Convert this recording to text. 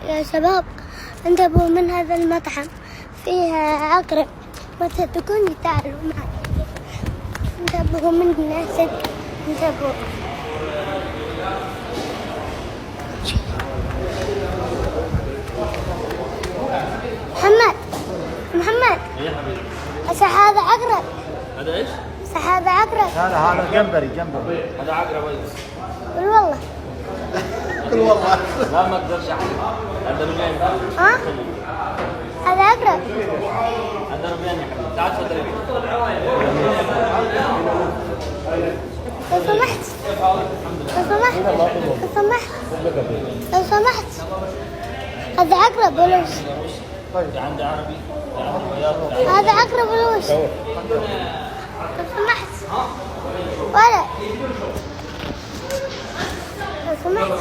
يا شباب انتبهوا من هذا المطعم، فيها عقرب، ما تصدقوني تعالوا معي. انتبهوا منه صدق، انتبهوا. محمد ايه يا حبيبي؟ صح هذا عقرب؟ هذا ايش؟ صح هذا عقرب؟ هذا جمبري. هذا عقرب ايضا. قل والله. قل والله. لا ما اقدرش احكي. هذا ربيان. ها؟ هذا عقرب؟ هذا ربيان يا حبيبي. تعال تفضل. لو سمحت لو سمحت هذا عقرب ولا وش؟ عندي عربي. بياض. هذا عقرب ولا وش؟ لو سمحت ولا لو سمحت